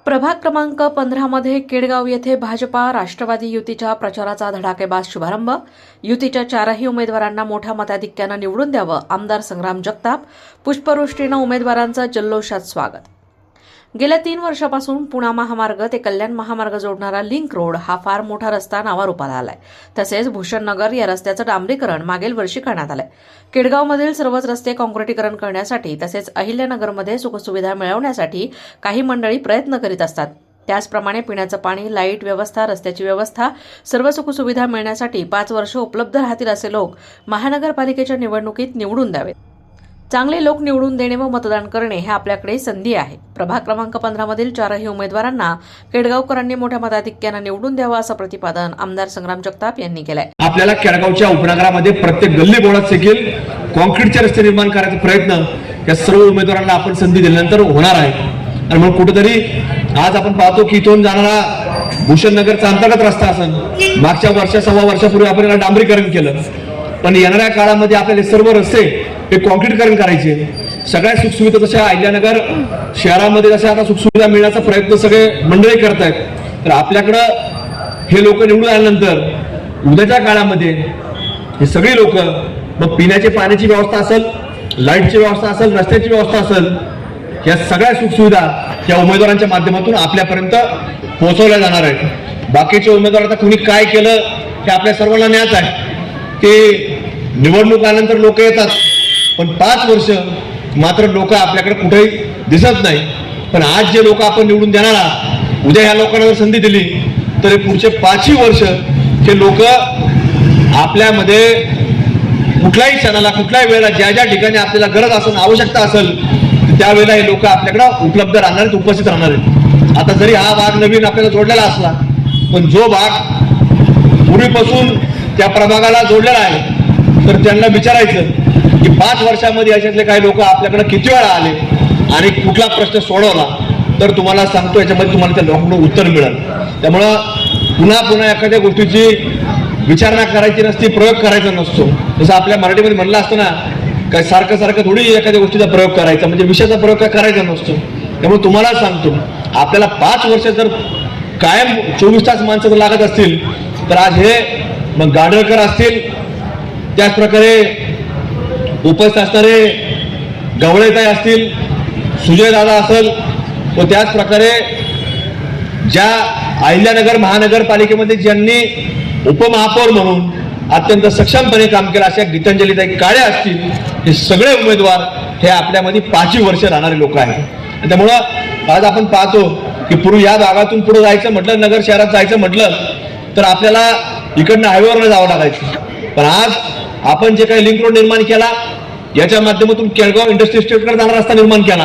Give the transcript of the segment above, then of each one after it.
प्रभाग क्रमांक 15 मध्ये केडगाव येथे भाजपा राष्ट्रवादी युतीच्या प्रचाराचा धडाकेबाज शुभारंभ। युतीच्या चारही उमेदवारांना मोठ्या मताधिक्यानं निवडून द्यावं, आमदार संग्राम जगताप। पुष्पवृष्टीनं उमेदवारांचं जल्लोषात स्वागत। गेल्या 3 वर्षापासून पुणा महामार्ग ते कल्याण महामार्ग जोडणारा लिंक रोड हा फार मोठा रस्ता नावारूपाला आलाय। तसेच भूषणनगर या रस्त्याचं डांबरीकरण मागील वर्षी करण्यात आलंय। केडगावमधील सर्वच रस्ते काँक्रिटीकरण करण्यासाठी तसेच अहिल्यानगरमध्ये सुखसुविधा मिळवण्यासाठी काही मंडळी प्रयत्न करीत असतात। त्याचप्रमाणे पिण्याचं पाणी, लाईट व्यवस्था, रस्त्याची व्यवस्था, सर्व सुखसुविधा मिळण्यासाठी 5 वर्ष उपलब्ध राहतील असे लोक महानगरपालिकेच्या निवडणुकीत निवडून द्यावेत। चांगले लोक निवडून देणे व मतदान करणे हे आपल्याकडे संधी आहे। प्रभाग क्रमांक 15 मधील चारही उमेदवारांना केडगावकरांनी मोठ्या मताधिक्याने निवडून द्यावं असं प्रतिपादन आमदार संग्राम जगताप यांनी केलंय। आपल्याला केडगावच्या उपनगरामध्ये प्रत्येक गल्ली बोळात देखील काँक्रीटचे रस्ते निर्माण करायचा प्रयत्न या सर्व उमेदवारांना आपण संधी दिल्यानंतर होणार आहे। आणि मग कुठेतरी आज आपण पाहतो की इथून जाणारा भूषणनगरचा अंतर्गत रस्ता असेल, मागच्या सव्वा वर्षापूर्वी आपण याला डांबरीकरण केलं, पण येणाऱ्या काळामध्ये आपल्याला सर्व रस्ते हे काँक्रीटीकरण करायचे। सगळ्या सुखसुविधा जशा अहिल्यानगर शहरामध्ये जशा आता सुखसुविधा मिळण्याचा प्रयत्न सगळे मंडळी करतायत, तर आपल्याकडं हे लोक निवडून आल्यानंतर उद्याच्या काळामध्ये हे सगळे लोक मग पिण्याची पाण्याची व्यवस्था असेल, लाईटची व्यवस्था असेल, रस्त्याची व्यवस्था असेल, या सगळ्या सुखसुविधा या उमेदवारांच्या माध्यमातून आपल्यापर्यंत पोहोचवल्या जाणार आहेत। बाकीचे उमेदवार आता कुणी काय केलं हे आपल्या सर्वांना ज्ञात आहे की निवडणूक आल्यानंतर लोक येतात, पण 5 वर्ष मात्र लोक आपल्याकडे कुठेही दिसत नाही। पण आज जे लोक आपण निवडून देणार आहात, उद्या ह्या लोकांना जर संधी दिली तर पुढचे 5ही वर्ष हे लोक आपल्यामध्ये कुठल्याही क्षणाला, कुठल्याही वेळेला, ज्या ज्या ठिकाणी आपल्याला गरज असेल, आवश्यकता असेल, त्यावेळेला हे लोक आपल्याकडे उपलब्ध राहणार आहेत, उपस्थित राहणार आहेत। आता जरी हा भाग नवीन आपल्याला जोडलेला असला, पण जो भाग पूर्वीपासून त्या प्रभागाला जोडलेला आहे, तर त्यांना विचारायचं की 5 वर्षामध्ये याच्यातले काही लोक आपल्याकडे किती वेळा आले आणि कुठला प्रश्न सोडवला, तर तुम्हाला सांगतो याच्यामध्ये तुम्हाला त्या लोकांकडून उत्तर मिळेल। त्यामुळं पुन्हा पुन्हा एखाद्या गोष्टीची विचारणा करायची नसती, प्रयोग करायचा नसतो। जसं आपल्या मराठीमध्ये म्हणलं असतं ना, काय सारखं सारखं थोडी एखाद्या गोष्टीचा प्रयोग करायचा, म्हणजे विषयाचा प्रयोग काय करायचा नसतो। त्यामुळे तुम्हाला सांगतो, आपल्याला 5 वर्ष जर कायम 24 तास माणसं लागत असतील, तर आज हे मग गाडळकर असतील, त्याचप्रकारे उपस्थित असणारे गवळेताई असतील, सुजय दादा असेल, व त्याच प्रकारे ज्या अहिल्यानगर महानगरपालिकेमध्ये ज्यांनी उपमहापौर म्हणून अत्यंत सक्षमपणे काम केलं अशा गीतांजलीताई काळे असतील, हे सगळे उमेदवार हे आपल्यामध्ये 5ही वर्ष राहणारे लोक आहेत। त्यामुळं आज आपण पाहतो की पूर्वी या भागातून पुढे जायचं म्हटलं, नगर शहरात जायचं म्हटलं, तर आपल्याला इकडनं हायवेवरनं जावं लागायचं। पण आज आपण जे काही लिंक रोड निर्माण केला, याच्या माध्यमातून केडगाव इंडस्ट्री इस्टेटकडे जाणारा रस्ता निर्माण केला,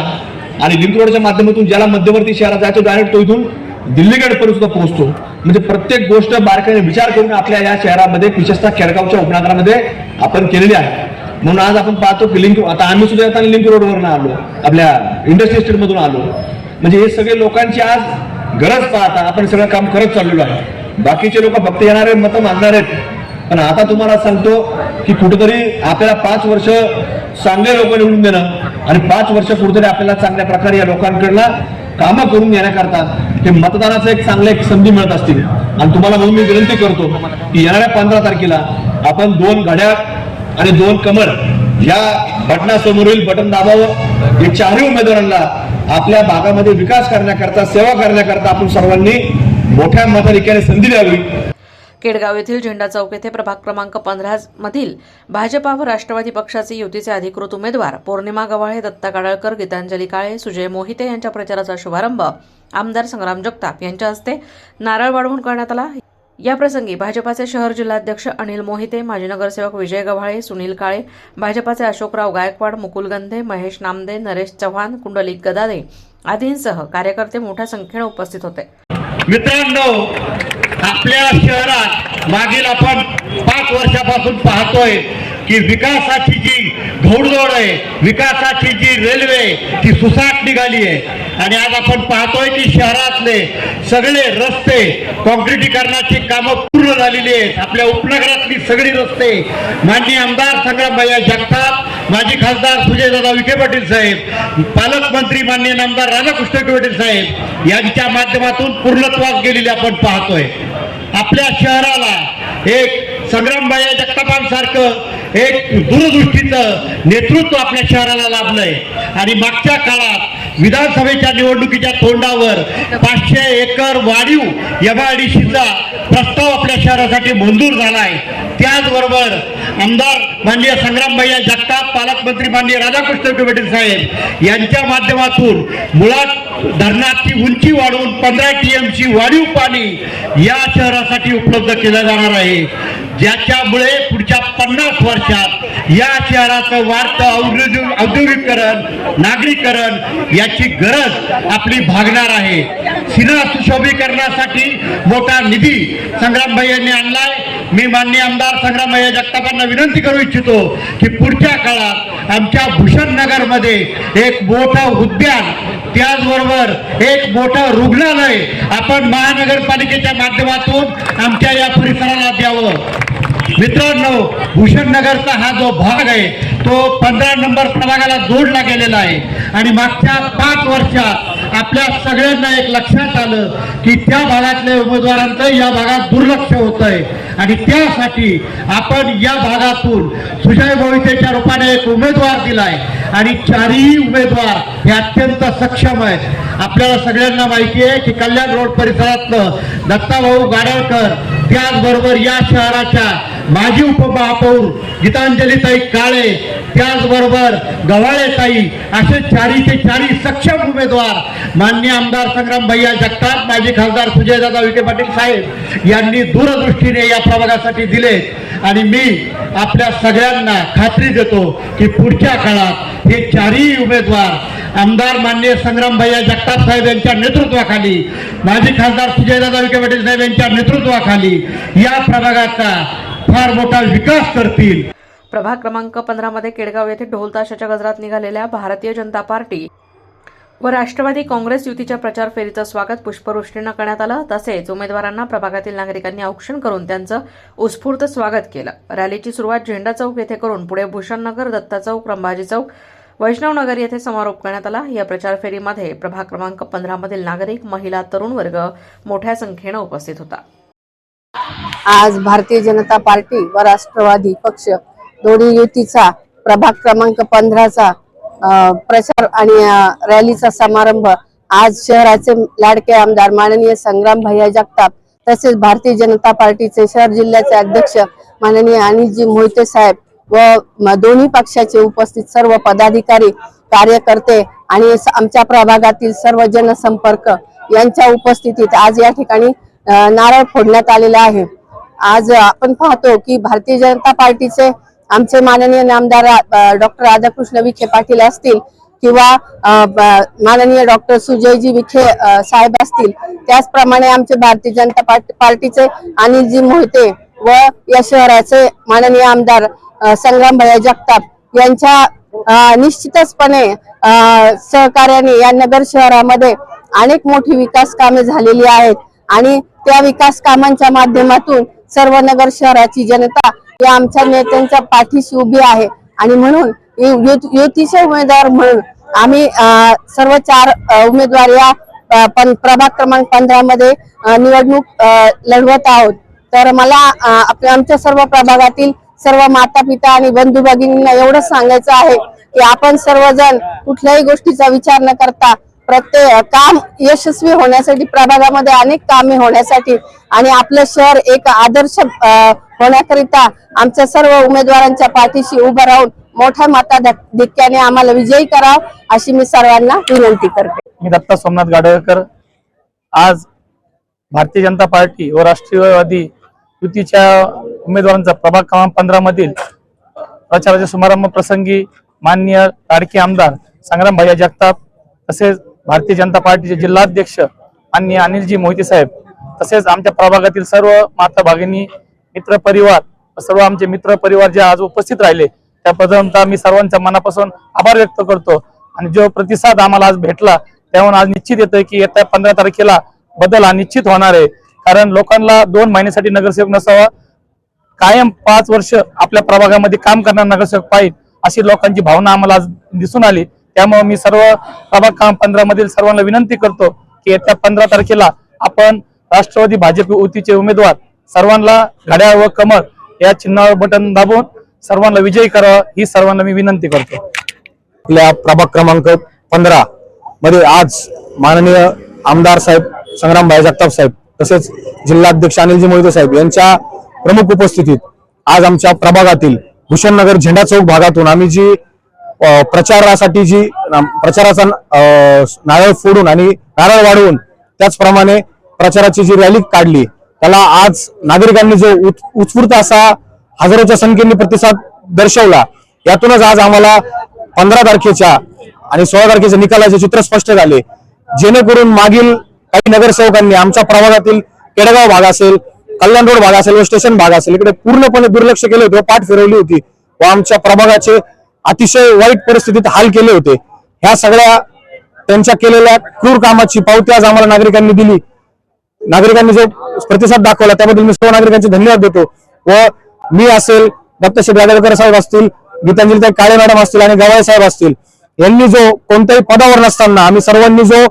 आणि लिंक रोडच्या माध्यमातून ज्याला मध्यवर्ती शहरात जायचं डायरेक्ट तो इथून दिल्लीगडपर्यंत सुद्धा पोहोचतो। म्हणजे प्रत्येक गोष्ट बारकाईने विचार करून आपल्या या शहरामध्ये, विशेषतः केडगावच्या उपनगरामध्ये आपण केलेली आहे। म्हणून आज आपण पाहतो की लिंक, आता आम्ही सुद्धा येताना लिंक रोडवरून आलो, आपल्या इंडस्ट्री इस्टेटमधून आलो, म्हणजे हे सगळे लोकांची आज गरज पाहता आपण सगळं काम करत चाललेलो आहे। बाकीचे लोक फक्त येणारे मतं मागणार आहेत, पण आता तुम्हाला सांगतो की कुठेतरी आपल्याला 5 वर्ष चांगले लोक निवडून देणं आणि 5 वर्ष कुठेतरी आपल्याला चांगल्या प्रकारे या लोकांकडनं कामं करून घेण्याकरता हे मतदानाचं एक चांगलं एक संधी मिळत असतील। आणि तुम्हाला म्हणून मी विनंती करतो की येणाऱ्या 15 तारखेला आपण 2 घड्याळ आणि 2 कमळ या बटनासमोरील बटन दाबावं। हे चारही उमेदवारांना आपल्या भागामध्ये विकास करण्याकरता, सेवा करण्याकरता आपण सर्वांनी मोठ्या मताधिक्याने संधी द्यावी। केडगाव येथील झेंडा चौक येथे प्रभाग क्रमांक 15 मधील भाजपा व राष्ट्रवादी पक्षाचे युतीचे अधिकृत उमेदवार पौर्णिमा गव्हाळे, दत्ता काडळकर, गीतांजली काळे, सुजय मोहिते यांच्या प्रचाराचा शुभारंभ आमदार संग्राम जगताप यांच्या हस्ते नारळ वाढवून करण्यात आला। या प्रसंगी भाजपाचे शहर जिल्हाध्यक्ष अनिल मोहिते, माजी नगरसेवक विजय गव्हाळे, सुनील काळे, भाजपाचे अशोकराव गायकवाड, मुकुल गंधे, महेश नामदे, नरेश चव्हाण, कुंडलिक गदादे आदींसह कार्यकर्ते मोठ्या संख्येने उपस्थित होते। मित्रांनो, आपल्या शहरात मागील आपण 5 वर्षापासून पाहतोय की विकासाची जी घोडदौड आहे, विकासाची जी रेल्वे ती सुसाट निघाली आहे आणि आज आपण पाहतोय की शहरातले सगळे रस्ते काँक्रिटीकरणाची कामं पूर्ण झालेली आहेत. आपल्या उपनगरातली सगळी रस्ते माननीय आमदार संग्रामभैया जगताप, माजी खासदार सुजयदादा विखे पाटील साहेब, पालकमंत्री माननीय नामदार राधाकृष्ण विखे पाटील साहेब यांच्या माध्यमातून पूर्णत्वास गेलेले आपण पाहतोय. आपल्या शहराला एक संग्रामभैया जगतापांसारखं एक दूरदृष्टीचं नेतृत्व आपल्या शहराला लाभलंय आणि मागच्या काळात विधानसभेच्या निवडणुकीच्या तोंडावर 500 एकर वाढीव MIDCचा प्रस्ताव आपल्या शहरासाठी मंजूर झालाय. त्याचबरोबर आमदार माननीय संग्रामभैया जगताप, पालकमंत्री माननीय राधाकृष्ण विखे पाटील साहेब यांच्या माध्यमातून मुळात धरणाची उंची वाढवून 15 TMC वाढीव पाणी या शहरासाठी उपलब्ध केलं जाणार आहे, ज्याच्यामुळे पुढच्या 50 वर्षात या शहराचं वाढतं औद्योगिकरण, नागरीकरण याची गरज आपली भागणार आहे. सिन्हा सुशोभीकरणासाठी मोठा निधी संग्रामभैयांनी आणलाय. मी माननीय आमदार संग्रामभैया जगतापांना विनंती करू इच्छितो की पुढच्या काळात आमच्या भूषणनगर मध्ये एक मोठं उद्यान, त्याचबरोबर एक मोठं रुग्णालय आपण महानगरपालिकेच्या माध्यमातून आमच्या या परिसराला द्यावं. मित्रांनो, भूषणनगरचा हा जो भाग आहे तो 15 नंबर प्रभागाला जोडला गेलेला आहे आणि मागच्या 5 वर्षात आपल्या सगळ्यांना एक लक्षात आलं की त्या भागातल्या उमेदवारांचं या भागात दुर्लक्ष होत आहे आणि त्यासाठी आपण या भागातून सुजय मोहितेच्या रूपाने एक उमेदवार दिलाय आणि 4ही उमेदवार हे अत्यंत सक्षम आहेत. आपल्याला सगळ्यांना माहिती आहे की कल्याण रोड परिसरातलं दत्ताभाऊ गाडवकर, त्याचबरोबर या शहराच्या माजी उपमहापौर गीतांजलीताई काळे, त्याचबरोबर गव्हाळेताई असे 4ही सक्षम उमेदवार माननीय आमदार संग्रामभैया जगताप, माजी खासदार सुजयदादा विखे पाटील साहेब यांनी दूरदृष्टीने या प्रभागासाठी दिले आणि मी आपल्या सगळ्यांना खात्री देतो की पुढच्या काळात हे 4ही उमेदवार आमदार माननीय संग्रामभैया जगताप साहेब यांच्या नेतृत्वाखाली, माजी खासदार सुजयदादा विखे पाटील साहेब यांच्या नेतृत्वाखाली या प्रभागाचा फार मोठा विकास करतील. प्रभाग क्रमांक 15 मध्ये केडगाव येथे ढोल ताशाच्या गजरात निघालेल्या भारतीय जनता पार्टी व राष्ट्रवादी काँग्रेस युतीच्या प्रचार फेरीचं स्वागत पुष्पवृष्टीनं करण्यात आलं. तसेच उमेदवारांना प्रभागातील नागरिकांनी औक्षण करून त्यांचं उत्स्फूर्त स्वागत केलं. रॅलीची सुरुवात झेंडा चौक येथे करून पुढे भूषणनगर, दत्ता चौक, रंभाजी चौक, वैष्णवनगर येथे समारोप करण्यात आला. या प्रचार फेरीमध्ये प्रभाग क्रमांक 15 मधील नागरिक, महिला, तरुण वर्ग मोठ्या संख्येनं उपस्थित होता. आज भारतीय जनता पार्टी व राष्ट्रवादी पक्ष दोन्ही युतीचा प्रभाग क्रमांक 15चा प्रचार आणि रॅलीचा समारंभ आज शहराचे लाडके आमदार माननीय संग्रामभैया जगताप तसेच भारतीय जनता पार्टीचे शहर जिल्ह्याचे अध्यक्ष माननीय अनिलजी मोहिते साहेब व दोन्ही पक्षाचे उपस्थित सर्व पदाधिकारी, कार्यकर्ते आणि आमच्या प्रभागातील सर्व जनसंपर्क यांच्या उपस्थितीत आज या ठिकाणी नारळ फोडण्यात आलेला आहे. आज आपण पाहतो की भारतीय जनता पार्टीचे आमचे माननीय नामदार डॉक्टर राधाकृष्ण विखे पाटील असतील किंवा माननीय डॉक्टर सुजयजी विखे साहेब असतील, त्याचप्रमाणे आमचे भारतीय जनता पार्टीचे अनिलजी मोहिते व या शहराचे माननीय आमदार संग्रामभैया जगताप यांच्या निश्चितचपणे सहकार्याने या नगर शहरामध्ये अनेक मोठी विकास कामे झालेली आहेत आणि त्या विकास कामांच्या माध्यमातून सर्व नगर शहराची जनता या आमच्या नेत्यांच्या पाठीशी उभी आहे आणि म्हणून युतीचे उमेदवार म्हणून आम्ही सर्व 4 उमेदवार या प्रभाग क्रमांक 15 मध्ये निवडणूक लढवत आहोत. तर मला आमच्या सर्व प्रभागातील सर्व माता पिता आणि बंधू भगिनींना एवढंच सांगायचं आहे की आपण सर्वजण कुठल्याही गोष्टीचा विचार न करता प्रत्येक काम यशस्वी होण्यासाठी, प्रभागामध्ये अनेक कामे होण्यासाठी आणि आपलं शहर एक आदर्श होण्याकरिता आमच्या सर्व उमेदवारांच्या पाठीशी उभं राहून मोठ्या मताधिक्याने आम्हाला विजयी करावं अशी मी सर्वांना विनंती करते. मी दत्ता सोमनाथ गाडवेकर आज भारतीय जनता पार्टी व राष्ट्रवादी युतीच्या उमेदवारांचा प्रभाग क्रमांक 15 मधील प्रचाराच्या समारंभ प्रसंगी माननीय लाडके आमदार संग्रामभैया जगताप तसेच भारतीय जनता पार्टीचे जिल्हाध्यक्ष माननीय अनिलजी मोहिते साहेब तसेच आमच्या प्रभागातील सर्व माता भगिनी, मित्र परिवार, सर्व आमचे मित्र परिवार जे आज उपस्थित राहिले त्याबद्दल मी सर्वांच्या मनापासून आभार व्यक्त करतो आणि जो प्रतिसाद आम्हाला आज भेटला त्यामुळे आज निश्चित येतोय की येत्या 15 तारखेला बदल हा निश्चित होणार आहे. कारण लोकांना 2 महिन्यासाठी नगरसेवक नसावा, कायम 5 वर्ष आपल्या प्रभागामध्ये काम करणारा नगरसेवक पाहिजे अशी लोकांची भावना आम्हाला आज दिसून आली. त्यामुळे मी सर्व प्रभाग क्रमांक 15 मधील सर्वांना विनंती करतो की येत्या 15 तारखेला आपण राष्ट्रवादी भाजप युतीचे उमेदवार सर्वांना घड्याळ व कमळ या चिन्हावर बटन दाबून सर्वांना विजयी करावा ही सर्वांना मी विनंती करतो. आपल्या प्रभाग क्रमांक 15 मध्ये आज माननीय आमदार साहेब संग्रामभाई जगताप साहेब तसेच जिल्हाध्यक्ष अनिलजी मोहिते साहेब यांच्या प्रमुख उपस्थितीत आज आमच्या प्रभागातील भूषणनगर झेंडा चौक भागातून आम्ही जी प्रचारासाठी जी प्रचाराचा नारळ फोडून आणि नारळ वाढवून त्याचप्रमाणे प्रचाराची जी रॅली काढली त्याला आज नागरिकांनी जो उत्स्फूर्त असा हजारोच्या संख्येने प्रतिसाद दर्शवला. यातूनच आज आम्हाला 15 तारखेच्या आणि 16 तारखेच्या निकालाचे चित्र स्पष्ट झाले, जेणेकरून मागील काही नगरसेवकांनी आमच्या प्रभागातील केडगाव भाग असेल, कल्याण रोड भाग असेल व स्टेशन भाग असेल इकडे पूर्णपणे दुर्लक्ष केले होते व पाठ फिरवली होती व आमच्या प्रभागाचे अतिशय वाईट परिस्थितीत हाल केले होते. ह्या सगळ्या त्यांच्या केलेल्या क्रूर कामाची पावती आज आम्हाला नागरिकांनी दिली. नागरिकांनी जो प्रतिसाद दाखवला त्याबद्दल मी सर्व नागरिकांचे धन्यवाद देतो. व मी असेल, डॉक्टर शेठ गाडेकर साहेब असतील, गीतांजली काळे मॅडम असतील आणि गवाळे साहेब असतील, यांनी जो कोणत्याही पदावर नसताना आम्ही सर्वांनी जो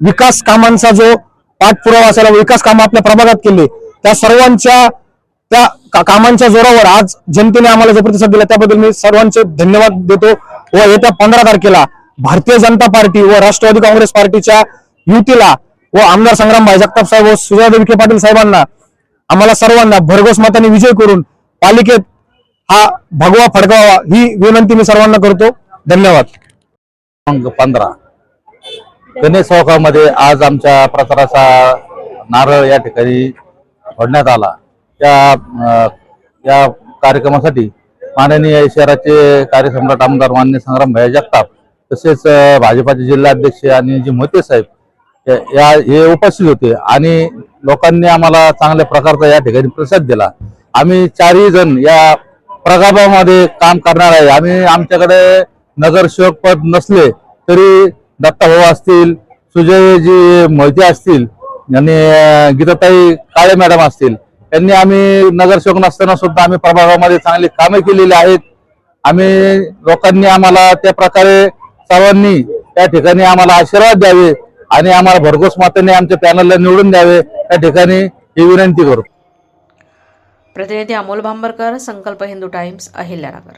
विकास कामांचा जो पाठपुरावा असायला विकास कामं आपल्या प्रभागात केले त्या सर्वांच्या त्या कामांच्या जोरावर आज जनतेने आम्हाला जो प्रतिसाद दिला त्याबद्दल मी सर्वांचे धन्यवाद देतो. व येत्या 15 तारखेला भारतीय जनता पार्टी व राष्ट्रवादी काँग्रेस पार्टीच्या युतीला व आमदार संग्रामभाई जगताप साहेब व सुजय विखे पाटील साहेबांना आम्हाला सर्वांना भरघोस मताने विजय करून पालिकेत हा भगवा फडकावा ही विनंती मी सर्वांना करतो. धन्यवाद. 15 गणेश चौकामध्ये आज आमच्या प्रचाराचा नारळ या ठिकाणी फोडण्यात आला. या कार्यक्रमासाठी माननीय शहराचे कार्यसम्राट आमदार माननीय संग्रामभाई जगताप तसेच भाजपाचे जिल्हाध्यक्ष आणि जी मोहिते साहेब हे उपस्थित होते आणि लोकांनी आम्हाला चांगल्या प्रकारचा या ठिकाणी प्रतिसाद दिला. आम्ही 4ही जण या प्रभागामध्ये काम करणार आहे. आम्ही आमच्याकडे नगरसेवक पद नसले तरी दत्ताभाऊ असतील, सुजयजी मोहिते असतील आणि गीताताई काळे मॅडम असतील, यांनी आम्ही नगरसेवक नसताना सुद्धा आम्ही प्रभागामध्ये चांगली कामे केलेली आहेत. आम्ही लोकांनी आम्हाला त्या प्रकारे सर्वांनी त्या ठिकाणी आम्हाला आशीर्वाद द्यावे आणि आम्हाला भरघोस मताने आमच्या पॅनलला निवडून द्यावे त्या ठिकाणी ही विनंती करतो. प्रतिनिधी अमोल भांबरकर, संकल्प हिंदू टाइम्स, अहिल्यानगर.